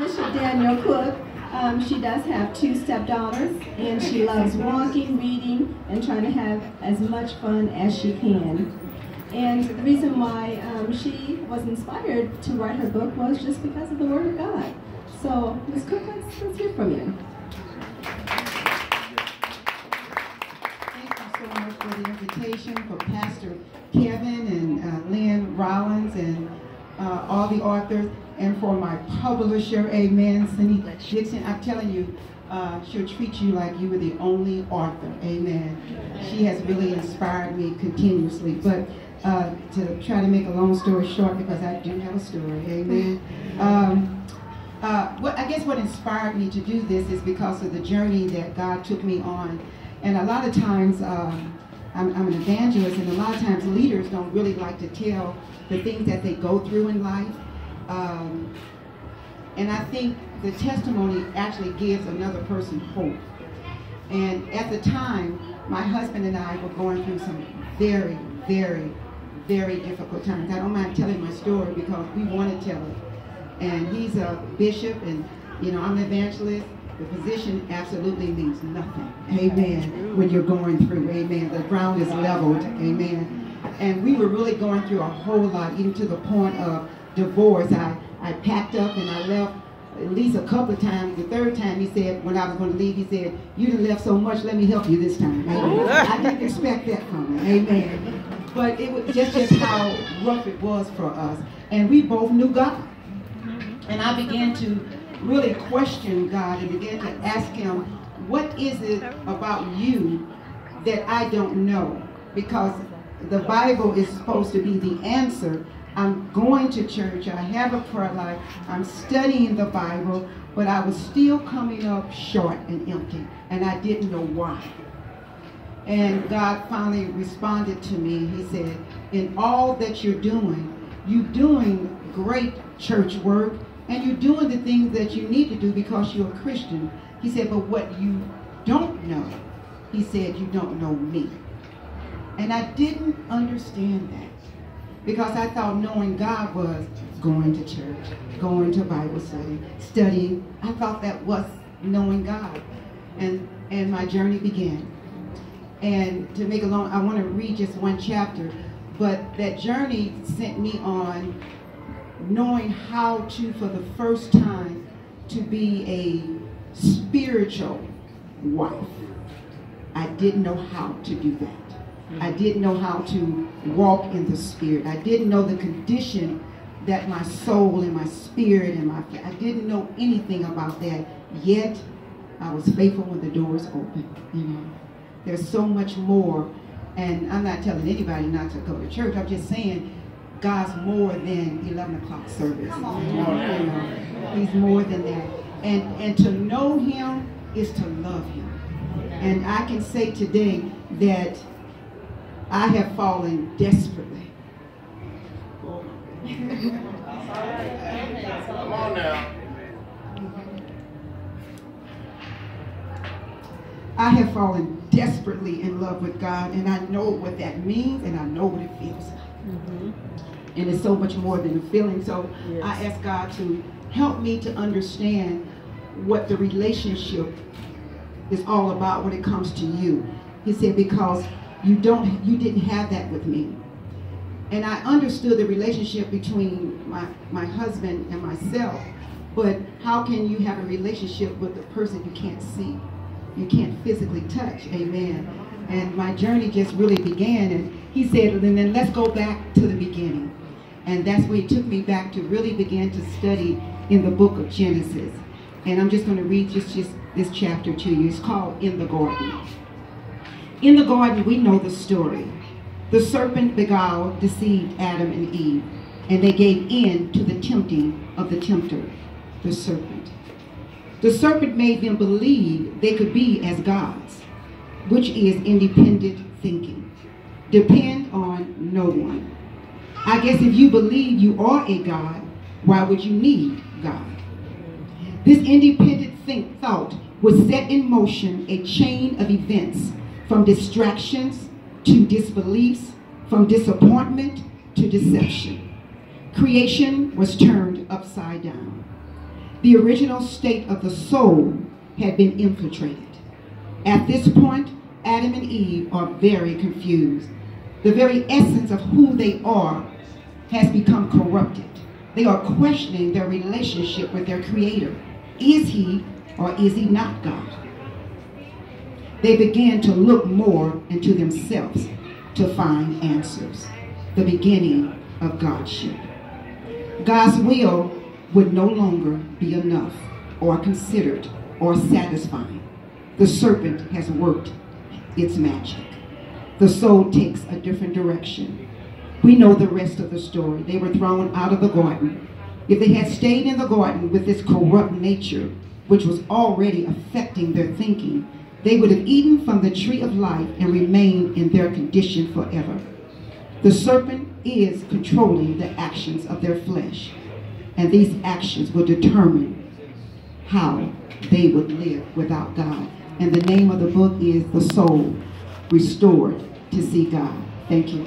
Bishop Daniel Cook. She does have 2 stepdaughters, and she loves walking, reading, and trying to have as much fun as she can. And the reason why she was inspired to write her book was just because of the Word of God. So, Ms. Cook, let's hear from you. Thank you so much for the invitation, for Pastor Kevin and Lynn Rollins and all the authors, and for my publisher, amen, Cenece Dixon. I'm telling you, she'll treat you like you were the only author, amen. She has really inspired me continuously. But to try to make a long story short, because I do have a story, amen. I guess what inspired me to do this is because of the journey that God took me on. And a lot of times, I'm an evangelist, and a lot of times leaders don't really like to tell the things that they go through in life. And I think the testimony actually gives another person hope. And at the time, my husband and I were going through some very, very, very difficult times. I don't mind telling my story because we want to tell it. And he's a bishop, and I'm an evangelist. The position absolutely means nothing, amen, when you're going through, amen. The ground is leveled, amen. And we were really going through a whole lot, even to the point of divorce. I packed up and I left at least a couple of times. The third time he said, when I was going to leave, he said, "You done left so much, let me help you this time." Amen. I didn't expect that from him, amen. But it was just how rough it was for us. And we both knew God. And I began to really question God and began to ask him, what is it about you that I don't know? Because the Bible is supposed to be the answer. I'm going to church, I have a prayer life, I'm studying the Bible, but I was still coming up short and empty, and I didn't know why. And God finally responded to me. He said, in all that you're doing great church work, and you're doing the things that you need to do because you're a Christian. He said, but what you don't know, he said, you don't know me. And I didn't understand that. Because I thought knowing God was going to church, going to Bible study, studying. I thought that was knowing God. And my journey began. And to make it long, I want to read just one chapter. But that journey sent me on knowing how to, for the first time, to be a spiritual wife. I didn't know how to do that. I didn't know how to walk in the Spirit. I didn't know the condition that my soul and my spirit and I didn't know anything about that. Yet, I was faithful when the doors opened. There's so much more. And I'm not telling anybody not to go to church. I'm just saying God's more than 11 o'clock service. He's more than that. And to know him is to love him. And I can say today that I have fallen desperately. Come on now. I have fallen desperately in love with God, and I know what that means, and I know what it feels like. And it's so much more than a feeling. So I ask God to help me to understand what the relationship is all about when it comes to you. He said, because you didn't have that with me. And I understood the relationship between my husband and myself, but how can you have a relationship with a person you can't see? You can't physically touch, amen. And my journey just really began, and he said, and then let's go back to the beginning. And that's where he took me back to really begin to study in the book of Genesis. And I'm just going to read just this chapter to you. It's called In the Garden. In the garden, we know the story. The serpent beguiled, deceived Adam and Eve, and they gave in to the tempting of the tempter, the serpent. The serpent made them believe they could be as gods, which is independent thinking. Depend on no one. I guess if you believe you are a god, why would you need God? This independent thought would set in motion a chain of events, from distractions to disbeliefs, from disappointment to deception. Creation was turned upside down. The original state of the soul had been infiltrated. At this point, Adam and Eve are very confused. The very essence of who they are has become corrupted. They are questioning their relationship with their Creator. Is He or is He not God? They began to look more into themselves to find answers. The beginning of Godship. God's will would no longer be enough or considered or satisfying. The serpent has worked its magic. The soul takes a different direction. We know the rest of the story. They were thrown out of the garden. If they had stayed in the garden with this corrupt nature, which was already affecting their thinking, they would have eaten from the tree of life and remained in their condition forever. The serpent is controlling the actions of their flesh, and these actions will determine how they would live without God. And the name of the book is The Soul Restored to See God. Thank you.